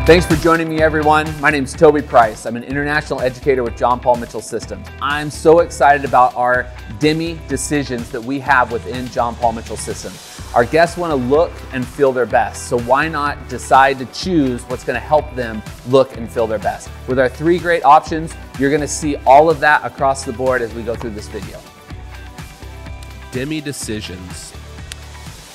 Thanks for joining me, everyone. My name is Toby Price. I'm an international educator with John Paul Mitchell Systems. I'm so excited about our demi decisions that we have within John Paul Mitchell Systems. Our guests want to look and feel their best, so why not decide to choose what's going to help them look and feel their best? With our 3 great options, you're going to see all of that across the board as we go through this video. Demi decisions.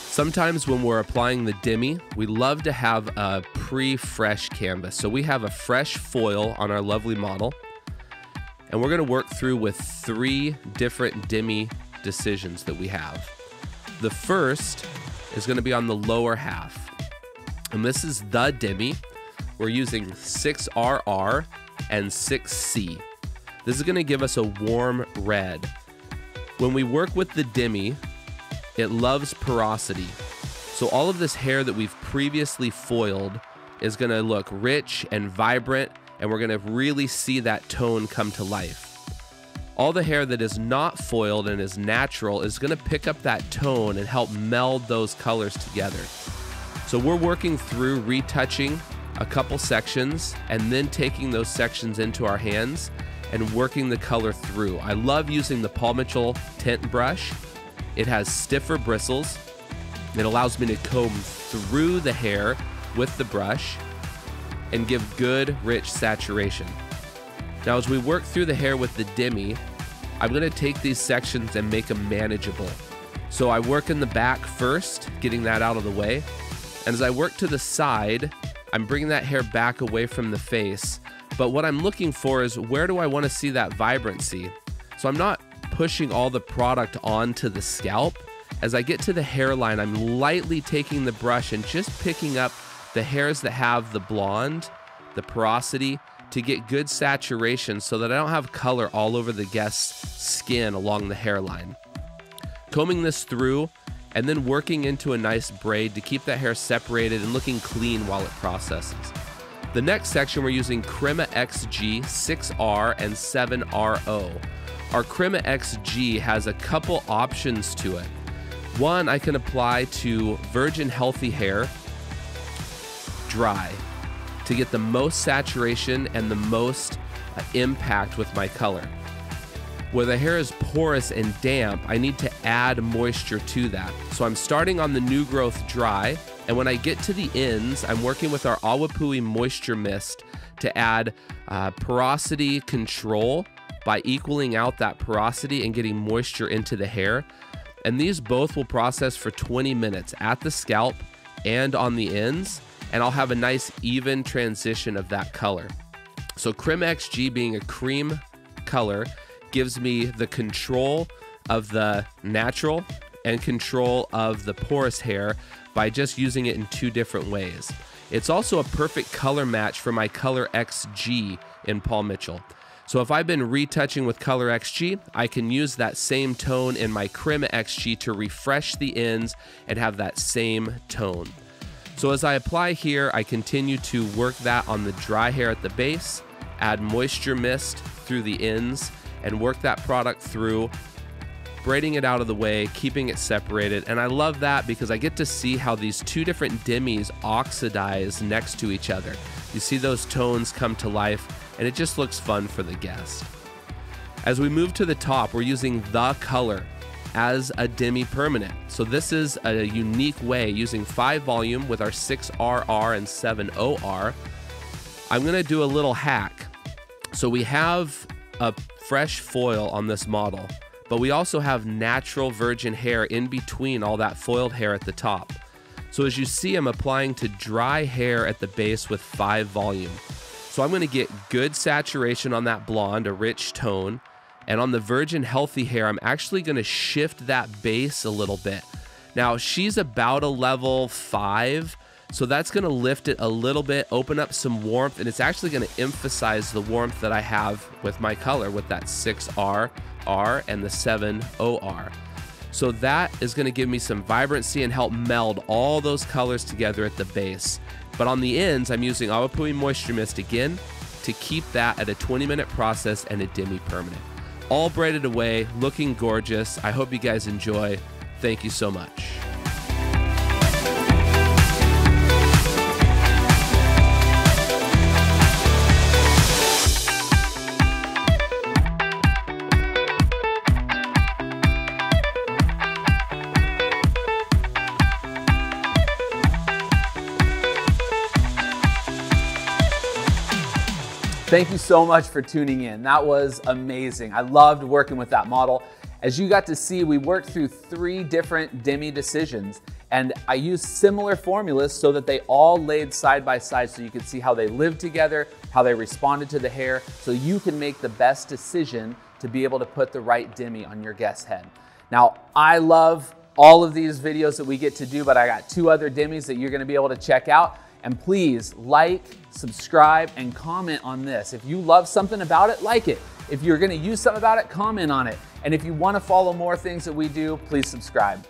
Sometimes when we're applying the demi, we love to have a pre-fresh canvas. So we have a fresh foil on our lovely model, and we're going to work through with 3 different demi decisions that we have. The first is going to be on the lower half, and this is the demi. We're using 6RR and 6C. This is going to give us a warm red. When we work with the demi, it loves porosity. So all of this hair that we've previously foiled is going to look rich and vibrant, and we're going to really see that tone come to life. All the hair that is not foiled and is natural is going to pick up that tone and help meld those colors together. So we're working through retouching a couple sections and then taking those sections into our hands and working the color through. I love using the Paul Mitchell tint brush. It has stiffer bristles. It allows me to comb through the hair with the brush and give good, rich saturation. Now, as we work through the hair with the demi, I'm going to take these sections and make them manageable. So I work in the back first, getting that out of the way. And as I work to the side, I'm bringing that hair back away from the face. But what I'm looking for is, where do I want to see that vibrancy? So I'm not pushing all the product onto the scalp. As I get to the hairline, I'm lightly taking the brush and just picking up the hairs that have the blonde, the porosity, to get good saturation so that I don't have color all over the guest's skin along the hairline. Combing this through and then working into a nice braid to keep that hair separated and looking clean while it processes. The next section, we're using Crema XG, 6R and 7RO. Our Crema XG has a couple options to it. One, I can apply to virgin healthy hair dry to get the most saturation and the most impact with my color. Where the hair is porous and damp, I need to add moisture to that. So I'm starting on the new growth dry, and when I get to the ends, I'm working with our Awapui moisture mist to add porosity control by equaling out that porosity and getting moisture into the hair. And these both will process for 20 minutes at the scalp and on the ends, and I'll have a nice even transition of that color. So Crema XG, being a cream color, gives me the control of the natural and control of the porous hair by just using it in 2 different ways. It's also a perfect color match for my Color XG in Paul Mitchell. So if I've been retouching with Color XG, I can use that same tone in my Crema XG to refresh the ends and have that same tone. So as I apply here, I continue to work that on the dry hair at the base, add moisture mist through the ends, and work that product through, braiding it out of the way, keeping it separated. And I love that because I get to see how these 2 different demis oxidize next to each other. You see those tones come to life, and it just looks fun for the guest. As we move to the top, we're using the color as a demi-permanent. So this is a unique way, using 5 volume with our 6RR and 7OR. I'm gonna do a little hack. So we have a fresh foil on this model, but we also have natural virgin hair in between all that foiled hair at the top. So as you see, I'm applying to dry hair at the base with 5 volume. So I'm going to get good saturation on that blonde, a rich tone. And on the virgin healthy hair, I'm actually going to shift that base a little bit. Now, she's about a level 5, so that's going to lift it a little bit, open up some warmth, and it's actually going to emphasize the warmth that I have with my color with that 6RR and the 7OR. So that is going to give me some vibrancy and help meld all those colors together at the base. But on the ends, I'm using Awapui Moisture Mist again to keep that at a 20-minute process and a demi-permanent. All braided away, looking gorgeous. I hope you guys enjoy. Thank you so much. Thank you so much for tuning in. That was amazing. I loved working with that model. As you got to see, we worked through 3 different demi decisions, and I used similar formulas so that they all laid side by side so you could see how they lived together, how they responded to the hair, so you can make the best decision to be able to put the right demi on your guest's head. Now, I love all of these videos that we get to do, but I got 2 other demis that you're gonna be able to check out. And please like, subscribe, and comment on this. If you love something about it, like it. If you're gonna use something about it, comment on it. And if you wanna follow more things that we do, please subscribe.